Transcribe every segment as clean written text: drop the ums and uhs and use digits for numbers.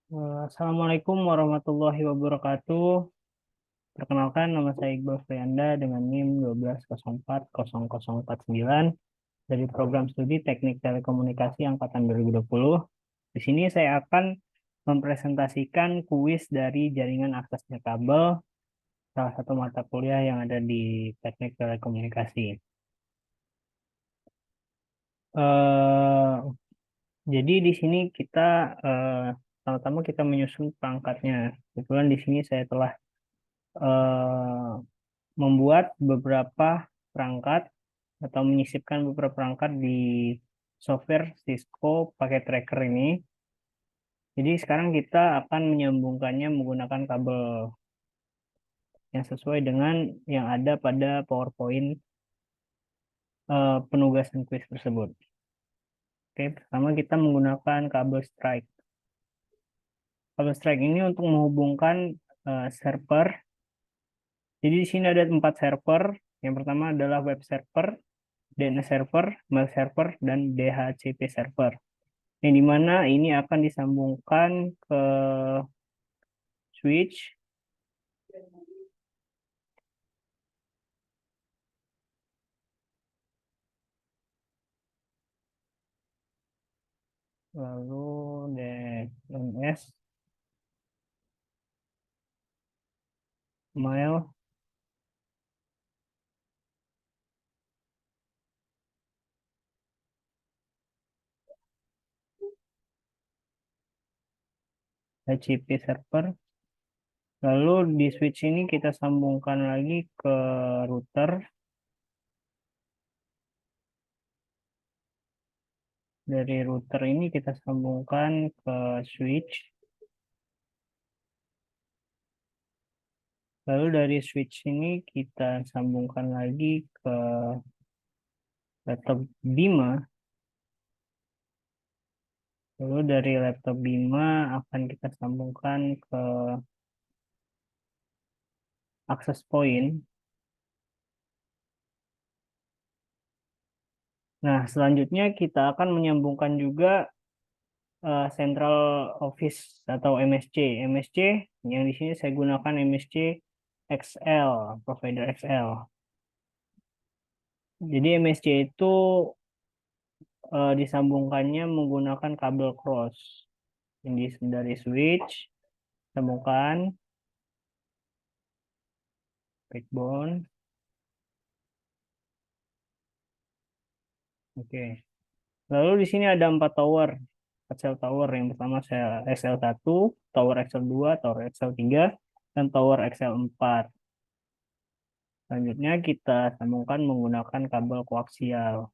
Assalamualaikum warahmatullahi wabarakatuh. Perkenalkan, nama saya Iqbal Frianda dengan NIM 120404049 dari Program Studi Teknik Telekomunikasi Angkatan 2020. Di sini saya akan mempresentasikan kuis dari jaringan akses kabel, salah satu mata kuliah yang ada di Teknik Telekomunikasi. Eh, jadi di sini kita pertama kita menyusun perangkatnya. Kebetulan di sini saya telah eh, membuat beberapa perangkat atau menyisipkan beberapa perangkat di software Cisco pakai tracker ini. Jadi sekarang kita akan menyambungkannya menggunakan kabel yang sesuai dengan yang ada pada PowerPoint penugasan kuis tersebut. Oke, pertama kita menggunakan kabel strike. Kabel strike ini untuk menghubungkan server. Jadi di sini ada 4 server. Yang pertama adalah web server, DNS server, mail server, dan DHCP server. Yang dimana ini akan disambungkan ke switch, lalu DNS, mail, HCP server. Lalu di switch ini kita sambungkan lagi ke router. Dari router ini kita sambungkan ke switch. Lalu dari switch ini kita sambungkan lagi ke laptop Bima. Lalu dari laptop Bima akan kita sambungkan ke access point. Nah, selanjutnya kita akan menyambungkan juga Central Office atau MSC. MSC yang di sini saya gunakan MSC XL, provider XL. Jadi MSC itu disambungkannya menggunakan kabel cross. Ini dari switch, sambungkan backbone. Oke. Lalu di sini ada 4 tower. Cell tower yang pertama saya XL1, tower XL2, tower XL3, dan tower XL4. Selanjutnya kita sambungkan menggunakan kabel koaksial.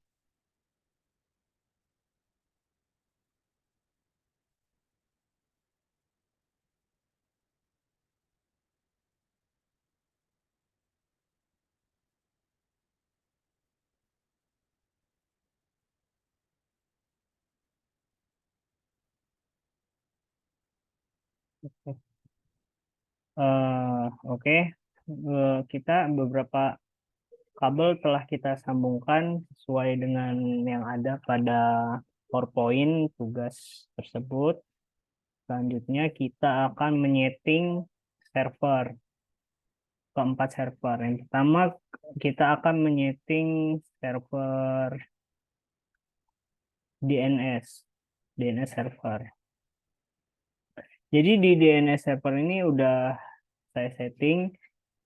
Oke. Kita beberapa kabel telah kita sambungkan sesuai dengan yang ada pada PowerPoint tugas tersebut. Selanjutnya kita akan menyeting server, keempat server. Yang pertama kita akan menyeting server DNS server. Jadi di DNS server ini udah saya setting,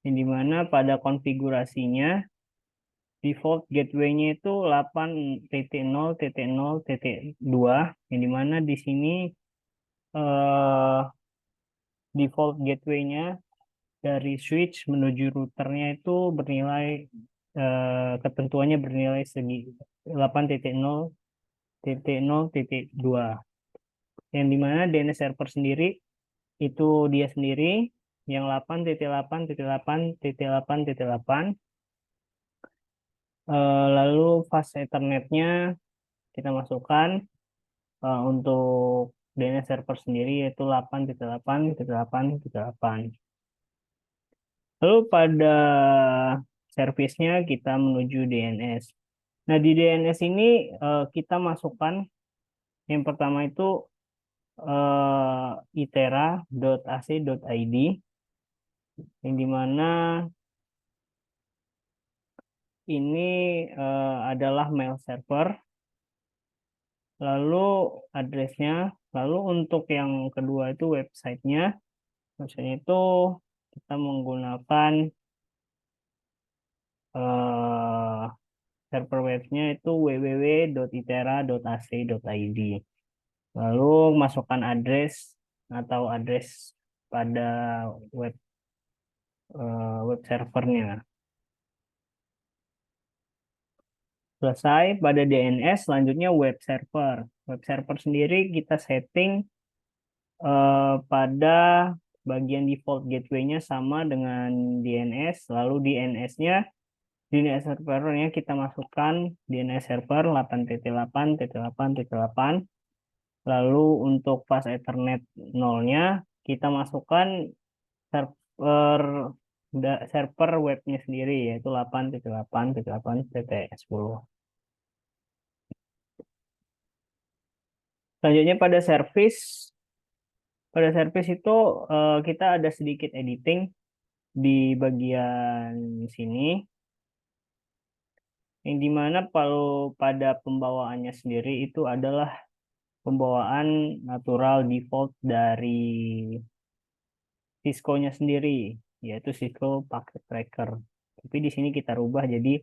yang dimana pada konfigurasinya default gateway-nya itu 8.0.0.2, yang dimana di sini eh, default gateway-nya dari switch menuju routernya itu bernilai ketentuannya bernilai segi 8.0.0.2, yang dimana DNS server sendiri itu dia sendiri yang 8.8.8.8.8. Lalu fast Ethernet-nya kita masukkan untuk DNS server sendiri yaitu 8.8.8.8. Lalu pada servisnya kita menuju DNS. Nah, di DNS ini kita masukkan yang pertama itu itera.ac.id, yang dimana ini adalah mail server. Lalu addressnya, lalu untuk yang kedua itu websitenya. Websitenya itu kita menggunakan eh, server webnya itu www.itera.ac.id. Lalu masukkan address atau address pada web web servernya. Selesai pada DNS, selanjutnya web server. Web server sendiri kita setting pada bagian default gateway-nya sama dengan DNS, lalu DNS-nya DNS servernya kita masukkan DNS server 8.8.8.8. Lalu untuk fast Ethernet 0-nya kita masukkan server server webnya sendiri yaitu 8.8.8.10. Selanjutnya pada service itu kita ada sedikit editing di bagian sini, yang dimana kalau pada pembawaannya sendiri itu adalah pembawaan natural default dari Cisco-nya sendiri, yaitu Cisco Packet Tracker. Tapi di sini kita rubah jadi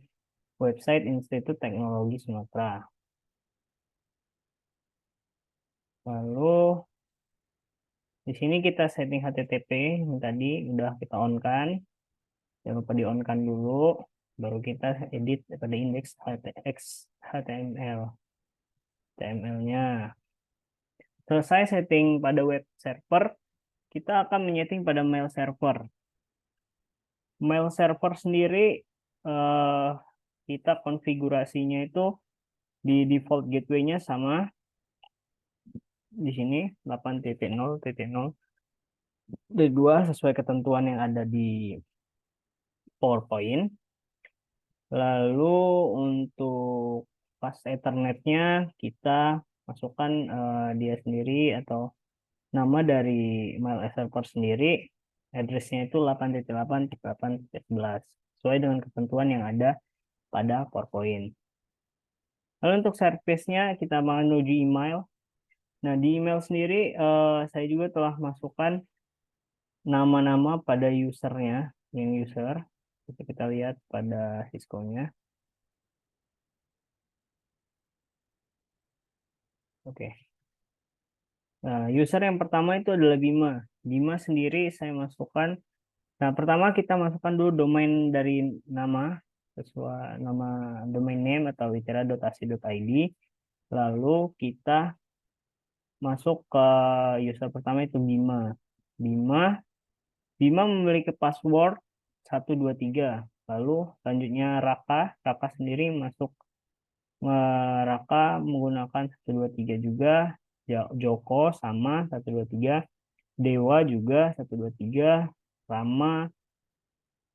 website Institut Teknologi Sumatera. Lalu di sini kita setting HTTP yang tadi udah kita on-kan. Jangan lupa di-on-kan dulu, baru kita edit pada indeks HTML. HTML-nya. Selesai setting pada web server, kita akan menyeting pada mail server. Mail server sendiri eh, kita konfigurasinya itu di default gateway-nya sama di sini 8.0.0.2 sesuai ketentuan yang ada di PowerPoint. Lalu untuk pas Ethernet-nya kita masukkan dia sendiri atau nama dari mail server sendiri, address-nya itu 8.8.8.11 sesuai dengan ketentuan yang ada pada PowerPoint. Lalu untuk service-nya kita menuju email. Nah, di email sendiri saya juga telah masukkan nama-nama pada usernya, yang user. Kita lihat pada Cisco-nya. Oke. Nah, user yang pertama itu adalah Bima. Bima sendiri saya masukkan. Nah, pertama kita masukkan dulu domain dari nama, sesuai nama domain name atau litera.ac.id. Lalu kita masuk ke user pertama itu Bima. Bima, Bima memiliki password 123. Lalu selanjutnya Raka, Raka sendiri masuk Raka menggunakan 123 juga. Joko sama 123. Dewa juga 123. Rama,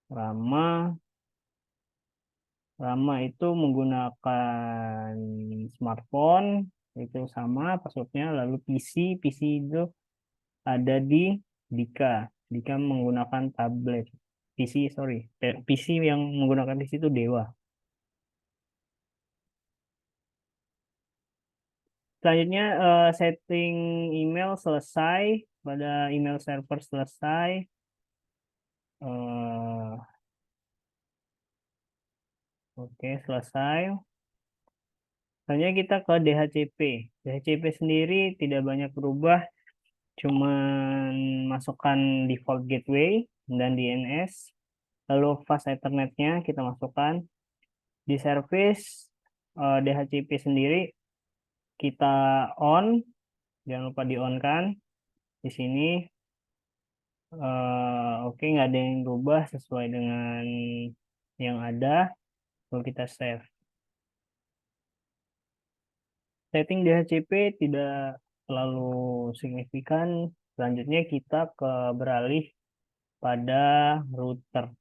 Rama, Rama itu menggunakan smartphone itu sama passwordnya. Lalu PC, PC itu ada di Dika. Dika menggunakan tablet. PC, sorry. PC yang menggunakan PC itu Dewa. Selanjutnya setting email selesai. Pada email server selesai. Eh, oke, selesai. Selanjutnya kita ke DHCP. DHCP sendiri tidak banyak berubah. Cuman masukkan default gateway dan DNS. Lalu fast Ethernet-nya kita masukkan. Di service DHCP sendiri kita on. Jangan lupa di-on kan. Di sini oke, nggak ada yang berubah sesuai dengan yang ada. Lalu kita save. Setting DHCP tidak terlalu signifikan. Selanjutnya kita beralih pada router.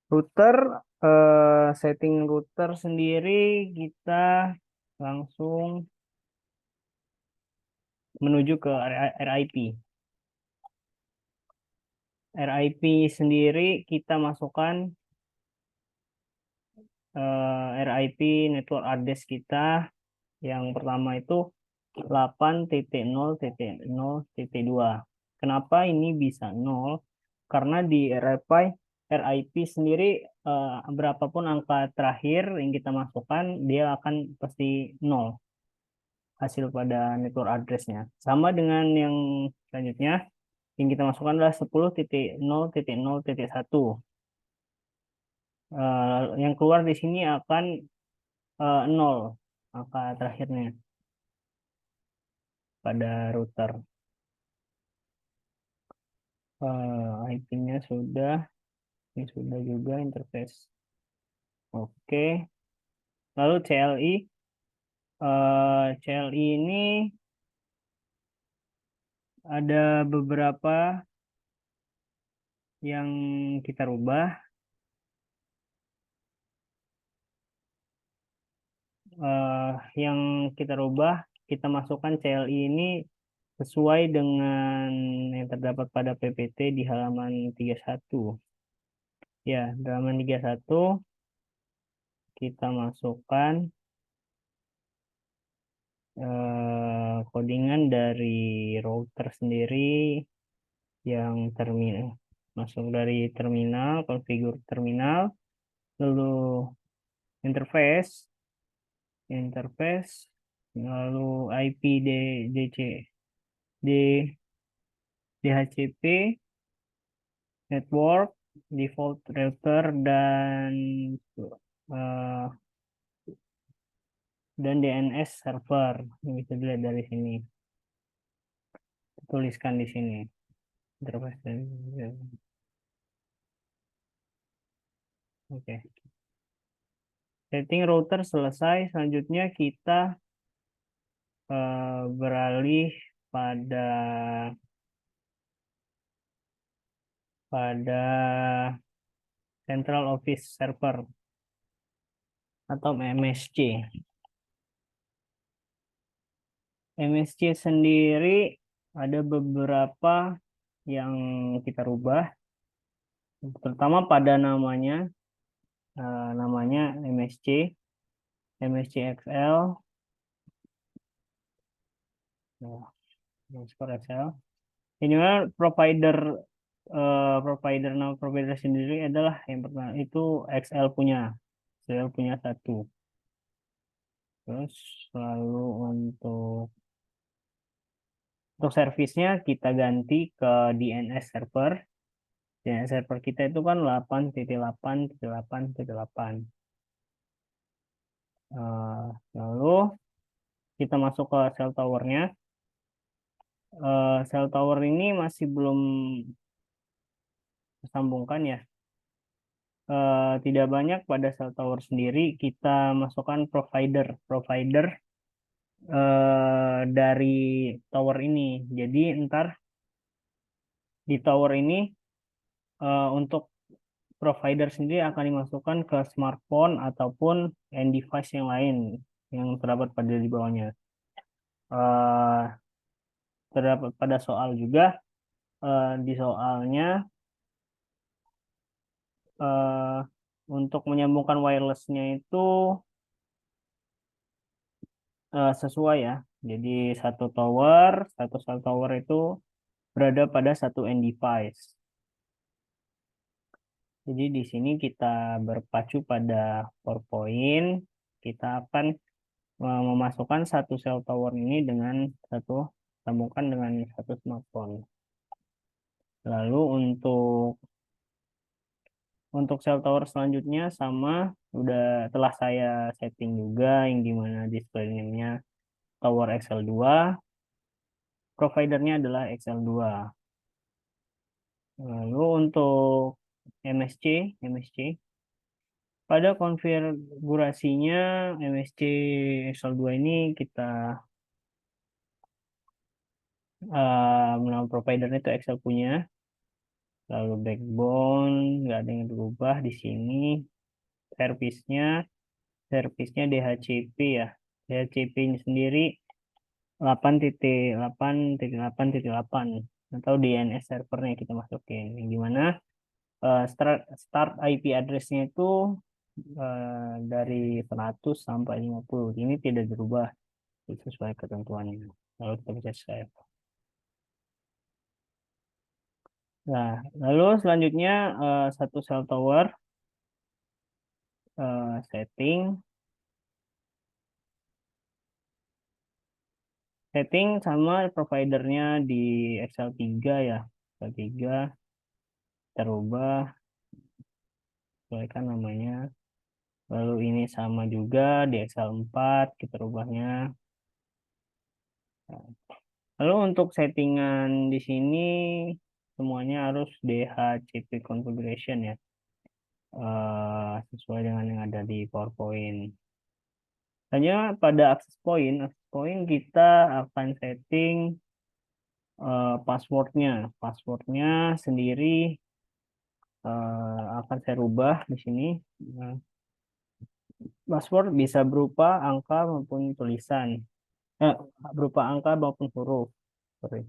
Router, setting router sendiri kita langsung menuju ke RIP. RIP sendiri kita masukkan RIP network address kita yang pertama itu 8.0.0.2. Kenapa ini bisa 0? Karena di RIP sendiri berapapun angka terakhir yang kita masukkan dia akan pasti 0 hasil pada network address-nya. Sama dengan yang selanjutnya yang kita masukkan adalah 10.0.0.1. Yang keluar di sini akan 0 angka terakhirnya pada router. IP-nya sudah, ini sudah juga interface. Oke, lalu CLI. CLI ini ada beberapa yang kita rubah. Yang kita rubah, kita masukkan CLI ini sesuai dengan yang terdapat pada PPT di halaman 31. Ya, di halaman 31 kita masukkan codingan dari router sendiri yang terminal. Masuk dari terminal, konfigur terminal, lalu interface, lalu IP DC, DHCP, network, default router, eh, dan DNS server. Ini bisa dilihat dari sini. Tuliskan di sini. Interface. Oke. Setting router selesai. Selanjutnya kita beralih pada Central Office Server atau MSC. MSC sendiri ada beberapa yang kita rubah, terutama pada namanya, MSC, MSC XL, XL. Ini provider nama provider sendiri adalah yang pertama itu XL punya satu. Terus lalu untuk servisnya kita ganti ke DNS server. DNS server kita itu kan 8.8.8.8. Lalu kita masuk ke cell towernya. Cell tower ini masih belum tersambungkan ya. Tidak banyak pada cell tower sendiri kita masukkan provider dari tower ini. Jadi ntar di tower ini untuk provider sendiri akan dimasukkan ke smartphone ataupun end device yang lain yang terdapat pada di bawahnya. Terdapat pada soal juga di soalnya untuk menyambungkan wirelessnya itu sesuai ya. Jadi satu cell tower itu berada pada satu end device. Jadi di sini kita berpacu pada PowerPoint, kita akan memasukkan satu cell tower ini dengan sambungkan dengan satu smartphone. Lalu untuk cell tower selanjutnya sama telah saya setting juga yang dimana display name-nya tower XL2, providernya adalah XL2. Lalu untuk MSC pada konfigurasinya MSC XL2 ini kita nama providernya itu XL punya. Lalu backbone nggak ada yang berubah di sini. Servisnya DHCP ya. DHCP ini sendiri 8.8.8.8 atau DNS servernya kita masukin. Yang gimana start IP address-nya itu dari 100 sampai 50. Ini tidak berubah sesuai ketentuannya. Lalu kita bisa save. Nah, lalu selanjutnya satu cell tower setting. Setting sama providernya di Excel 3 ya. Excel 3 kita rubah, sesuaikan namanya. Lalu ini sama juga di Excel 4 kita rubahnya. Lalu untuk settingan di sini semuanya harus DHCP configuration ya. Sesuai dengan yang ada di PowerPoint. Hanya pada access point kita akan setting passwordnya. Passwordnya sendiri akan saya rubah di sini. Nah, password bisa berupa angka maupun tulisan, eh, berupa angka maupun huruf. Sorry.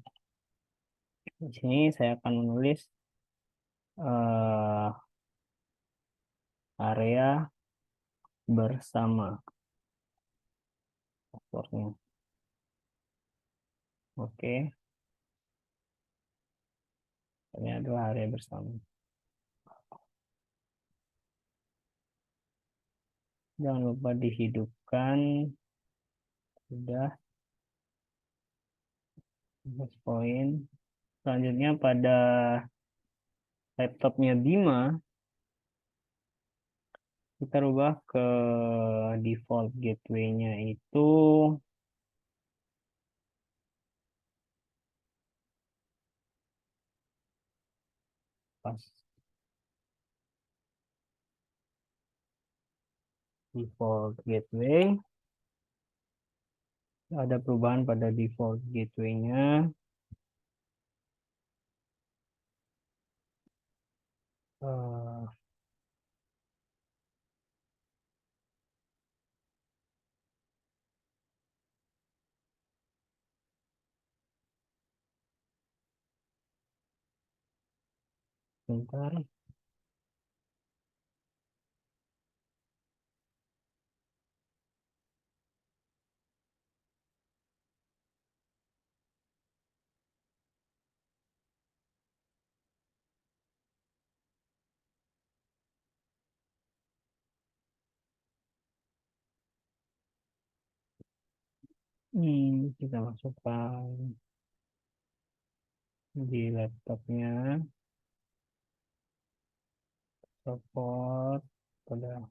Di sini saya akan menulis eh, area bersama passwordnya. Oke, ini adalah area bersama. Jangan lupa dihidupkan. Sudah, poin. Selanjutnya pada laptopnya Bima, kita rubah ke default gateway-nya itu pas default gateway. Ada perubahan pada default gateway-nya. Eh, Bentar. Kita masukkan di laptopnya support pada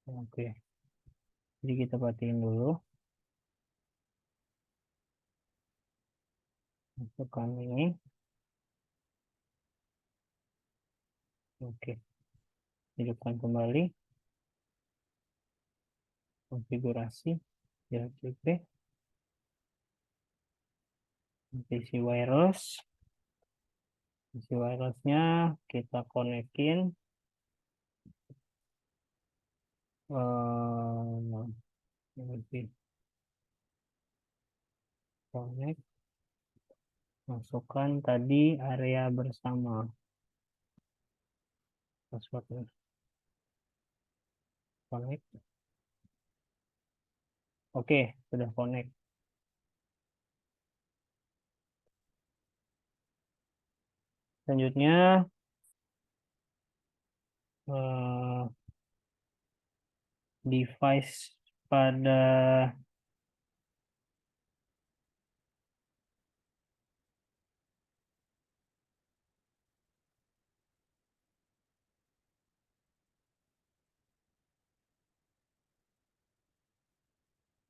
oke. Jadi kita patiin dulu. Masukkan ini. Oke. Hidupkan kembali. Konfigurasi. Ya, oke. Isi wireless. Isi wirelessnya kita konekin. Lebih connect. Masukkan tadi area bersama. Passwordnya. Connect. Oke, sudah connect. Selanjutnya device pada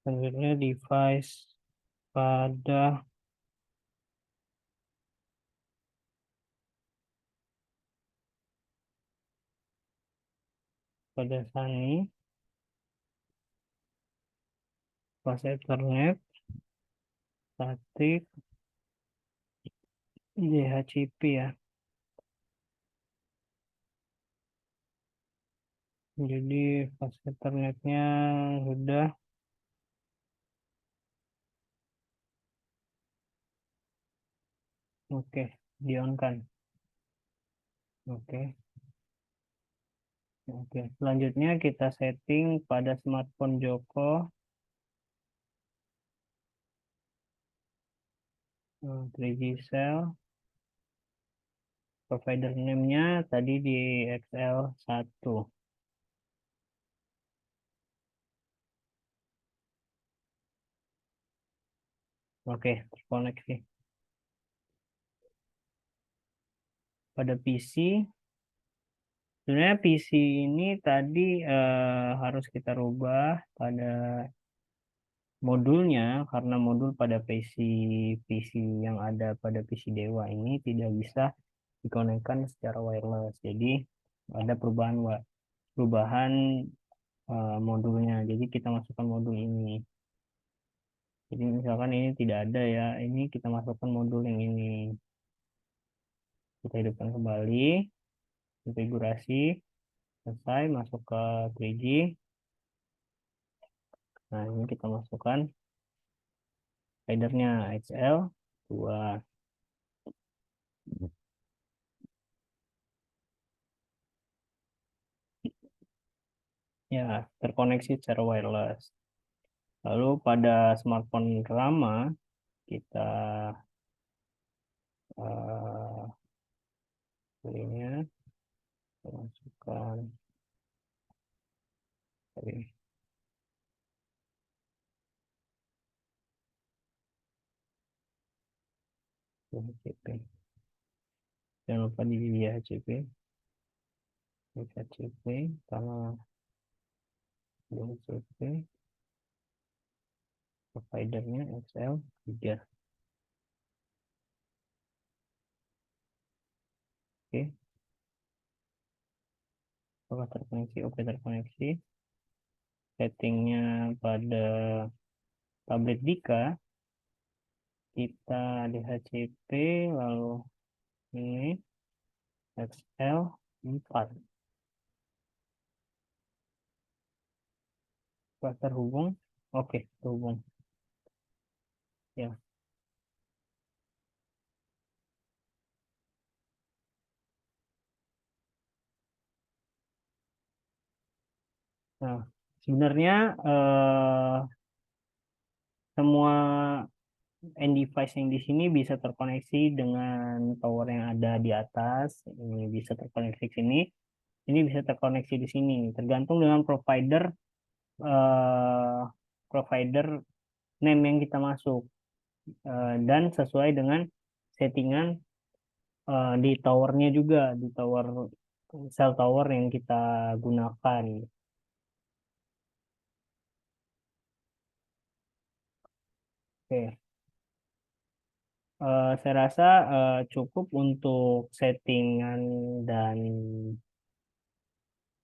selanjutnya device pada Sunny pas Ethernet statik DHCP ya. Jadi pas Ethernetnya sudah Oke, di-on-kan. Oke, oke. Selanjutnya kita setting pada smartphone Joko, 3G cell, provider name-nya tadi di XL1. Oke, terkoneksi. Pada PC, sebenarnya PC ini tadi harus kita rubah pada modulnya, karena modul pada PC yang ada pada PC Dewa ini tidak bisa dikonekkan secara wireless. Jadi ada perubahan modulnya. Jadi kita masukkan modul ini. Jadi misalkan ini tidak ada ya, ini kita masukkan modul yang ini. Kita hidupkan kembali, konfigurasi, selesai, masuk ke 3G. Nah, ini kita masukkan headernya XL2. Ya, terkoneksi secara wireless. Lalu pada smartphone Rama, kita pilihnya, kita masukkan sorry, DHCP. Jangan lupa di DHCP, sama DHCP, providernya XL3. Oke, apakah terkoneksi? Oke, terkoneksi. Settingnya pada tablet Dika, kita DHCP, lalu ini XL4. Apakah terhubung? Oke, terhubung. Ya. Nah, sebenarnya semua end-device yang di sini bisa terkoneksi dengan tower yang ada di atas. Ini bisa terkoneksi ke sini. Ini bisa terkoneksi di sini. Tergantung dengan eh, provider name yang kita masuk. Dan sesuai dengan settingan di towernya juga, di tower cell tower yang kita gunakan. Oke. Saya rasa cukup untuk dan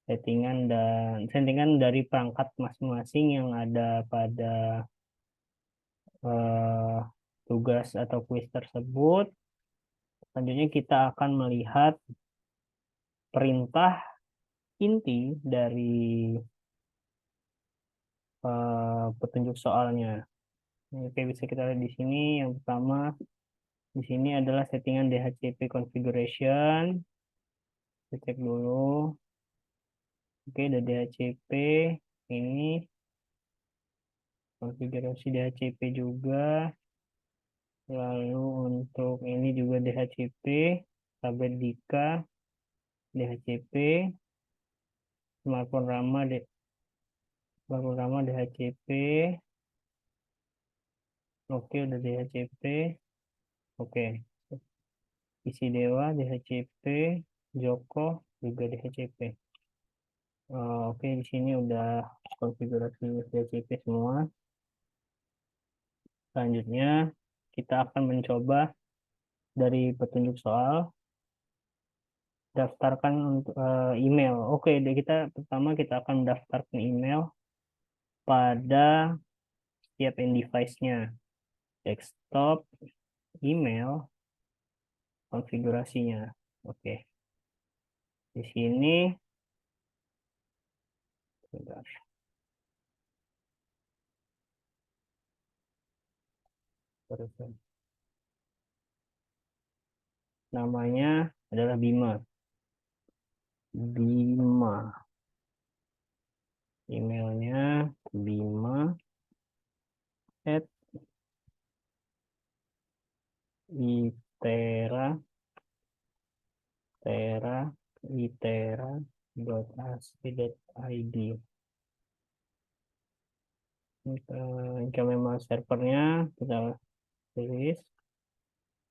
settingan dari perangkat masing-masing yang ada pada eh, tugas atau kuis tersebut. Selanjutnya kita akan melihat perintah inti dari petunjuk soalnya. Oke, bisa kita lihat di sini. Yang pertama di sini adalah settingan DHCP configuration. Kita cek dulu. Oke, ada DHCP. Ini konfigurasi DHCP juga. Lalu untuk ini juga DHCP, tablet Dika, DHCP, smartphone Rama, DHCP. Oke, udah DHCP. Oke, isi Dewa, DHCP, Joko juga DHCP. Oke, di sini udah konfigurasi DHCP semua. Selanjutnya, kita akan mencoba dari petunjuk soal, daftarkan untuk email. Oke, pertama kita akan mendaftarkan email pada setiap device-nya. Desktop, email, konfigurasinya. Oke, di sini sebentar. namanya adalah Bima. Bima. Emailnya Bima at itera tera itera.ac.id. Jika memang servernya kita tulis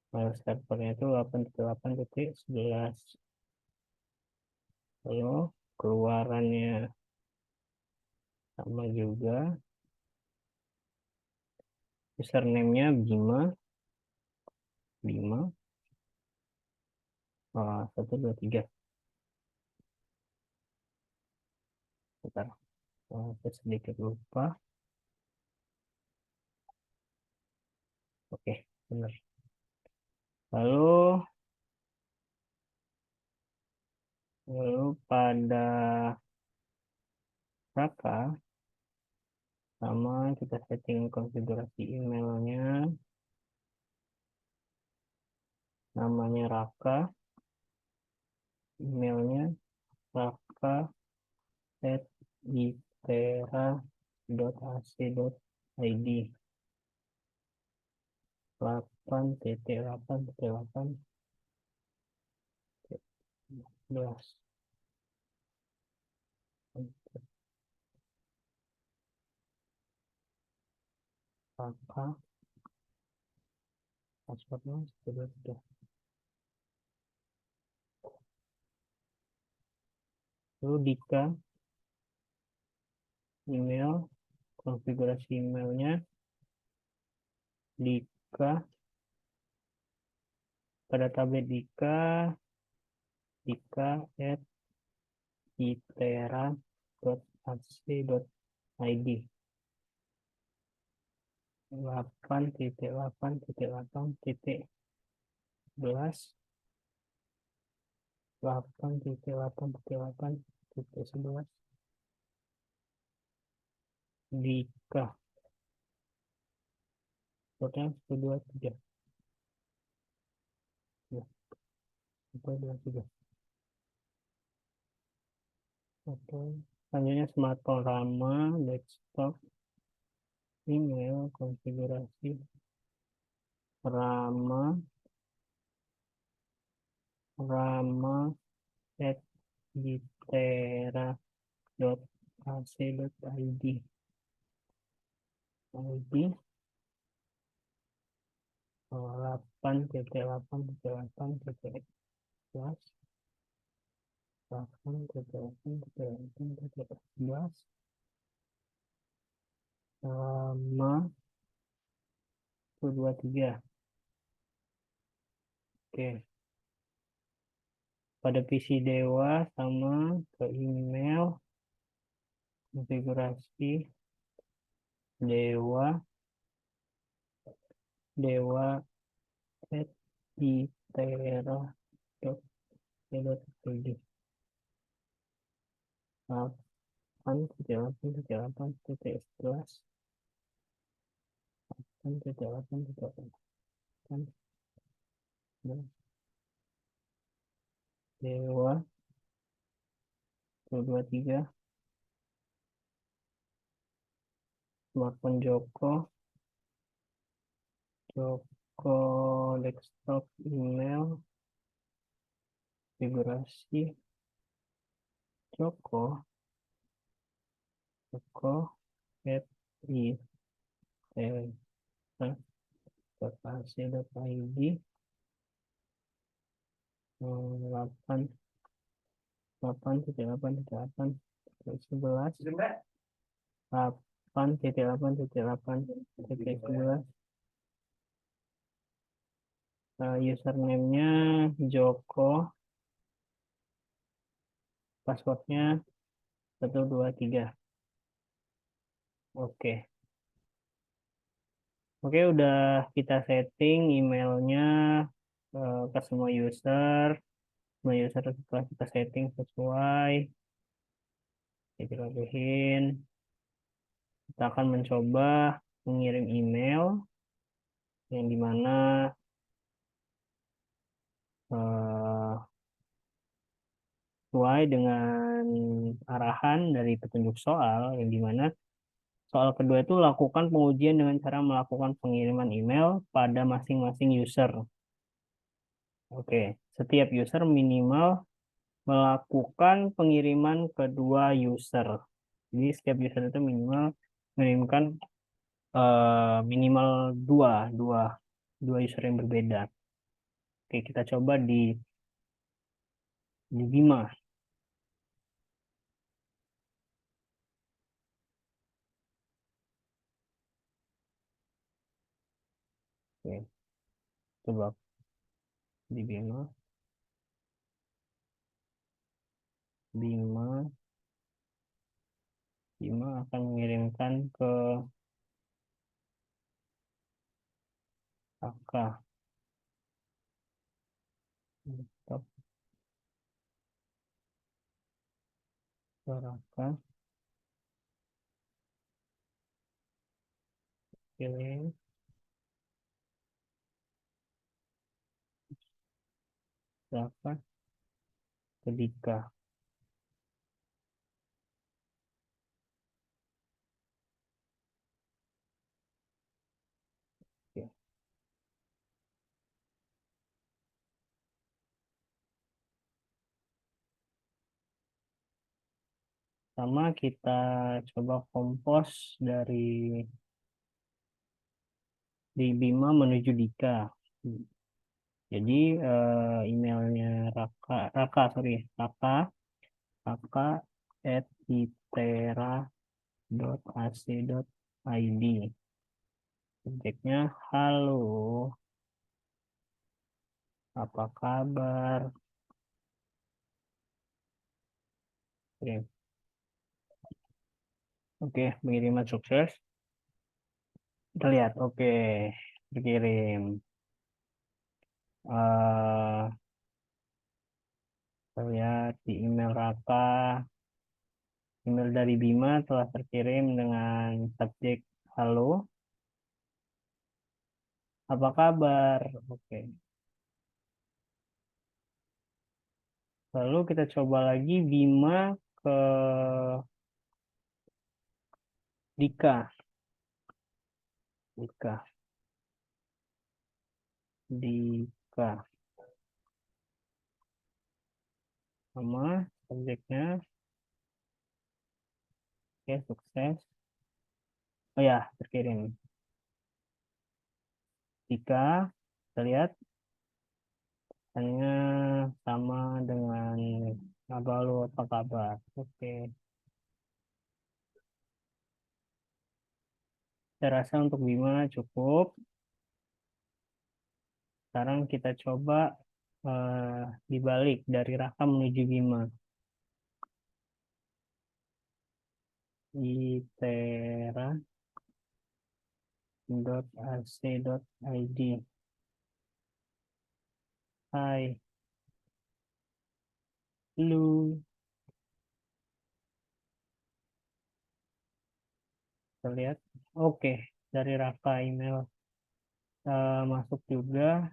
file servernya itu 8.8.11. Lalu keluarannya sama juga, username-nya Bima. Bima 123. Bentar, saya sedikit lupa. Oke, benar. Lalu pada Raka sama kita setting konfigurasi emailnya, namanya Raka, emailnya raka@itera.ac.id 8.8.8.11. Raka, passwordnya sudah. Lalu Dika, email, konfigurasi emailnya Dika, pada tablet Dika at itera.ac.id 8.8.8.11 8.8.8.11 Dika, total 123. Ya, 123. Oke. Selanjutnya smartphone Rama, desktop, email, konfigurasi Rama at itera.ac.id ID 8.8.8.11 8.8.8.11 sama 123. Oke, pada PC Dewa sama ke email konfigurasi dewa at itera.co.id 8.8.8.11 8.8.8.11 Dewa 123. Smartphone Joko desktop, email, konfigurasi Joko at itera.ac.id 8.8.8.11 8.8.8.11 username-nya Joko, passwordnya 123. Oke. Oke, udah kita setting emailnya ke semua user. Semua user setelah kita setting sesuai, kita logoin. Kita akan mencoba mengirim email yang dimana eh, sesuai dengan arahan dari petunjuk soal, yang dimana soal kedua itu lakukan pengujian dengan cara melakukan pengiriman email pada masing-masing user. Oke, setiap user minimal melakukan pengiriman kedua user. Jadi setiap user itu minimal mengirimkan minimal dua, dua, dua user yang berbeda. Oke, kita coba di Bima. Oke, coba di Bima. Bima, Bima akan mengirimkan ke Kakak. Laptop Kakak. Pilih Kakak ketika. Oke. Sama kita coba kompos di Bima menuju Dika. Jadi emailnya Raka, sorry, Raka at itera.ac.id. Subjeknya, halo, apa kabar? Oke, oke, pengiriman sukses. Kita lihat, oke, berkirim. eh Kita lihat di email Raka, email dari Bima telah terkirim dengan subjek halo, apa kabar? Oke. Lalu kita coba lagi Bima ke Dika. Dika. Dika. Sama subjeknya. Oke, sukses. Oh ya, terkirim. Dika. Kita lihat. Hanya sama dengan apa lu, apa kabar? Oke. Saya rasa untuk Bima cukup. Sekarang kita coba dibalik dari Raka menuju Bima. itera.ac.id. Hai, lu. Kita lihat. Oke, dari Raka email masuk juga.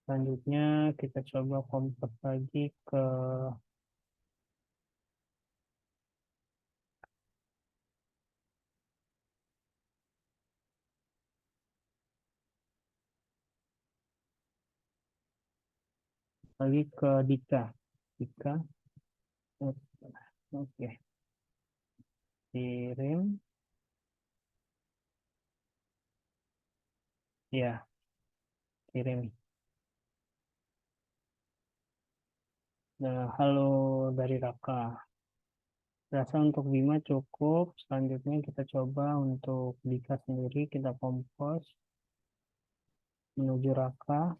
Selanjutnya kita coba kompet lagi ke Dika. Dika. Oke, kirim. Ya, kirim. Nah, halo dari Raka. Rasa untuk Bima cukup. Selanjutnya kita coba untuk Dika sendiri. Kita kompos menuju Raka.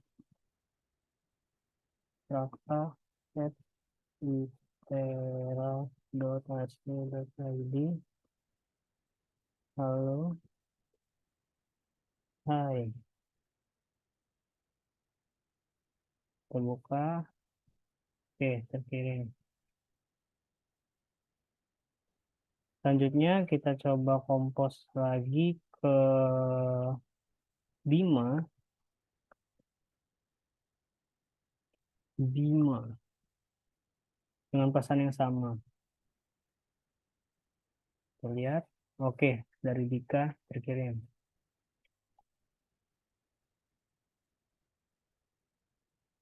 Raka at itera.ac.id. Halo, hai. Terbuka. Oke, terkirim. Selanjutnya kita coba kompos lagi ke Bima, Bima dengan pesan yang sama. Terlihat? Oke, dari Dika terkirim.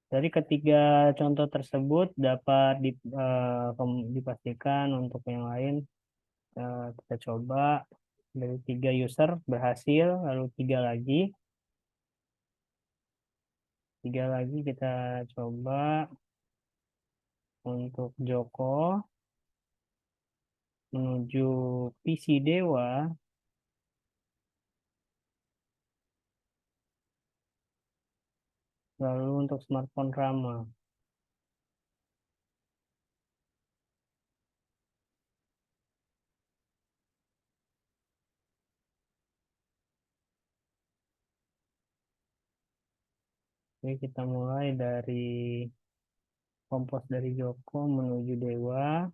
Dari ketiga contoh tersebut dapat dipastikan untuk yang lain. Kita coba dari 3 user berhasil, lalu tiga lagi kita coba untuk Joko menuju PC Dewa, lalu untuk smartphone Rama. Jadi kita mulai dari kompos dari Joko menuju Dewa,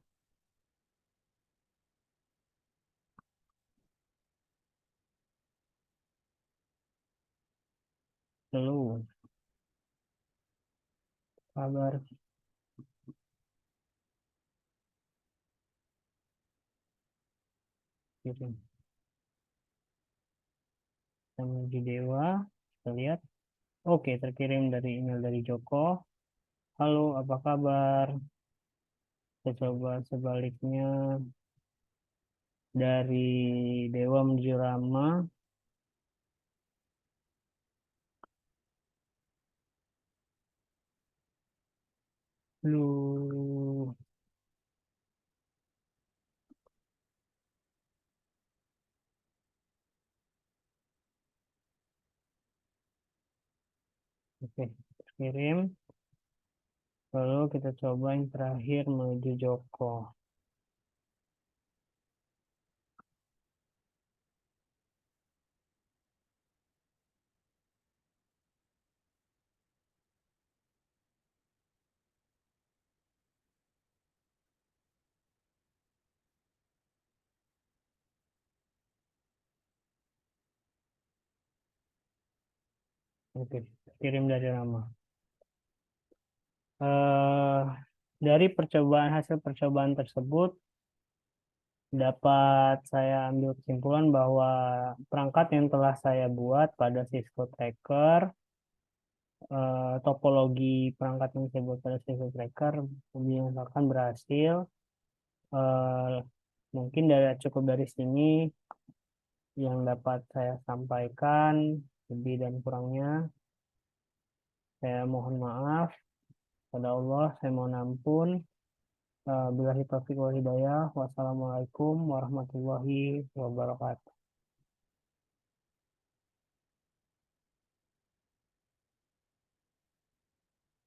lalu kabar kirim. Kita menuju Dewa, kita lihat. Oke, terkirim dari email dari Joko. Halo, apa kabar? Kita coba sebaliknya dari Dewa menuju Rama. Lu, oke, terkirim. Lalu kita coba yang terakhir menuju Joko. Oke, kirim dari Rama. Eh, dari hasil percobaan tersebut dapat saya ambil kesimpulan bahwa perangkat yang telah saya buat pada Cisco Tracker, topologi perangkat yang saya buat pada Cisco Tracker dinyatakan berhasil. Eh, Mungkin cukup dari sini yang dapat saya sampaikan. Lebih dan kurangnya saya mohon maaf. Pada Allah saya mohon ampun. Billahi taufiq wal hidayah. Wassalamualaikum warahmatullahi wabarakatuh.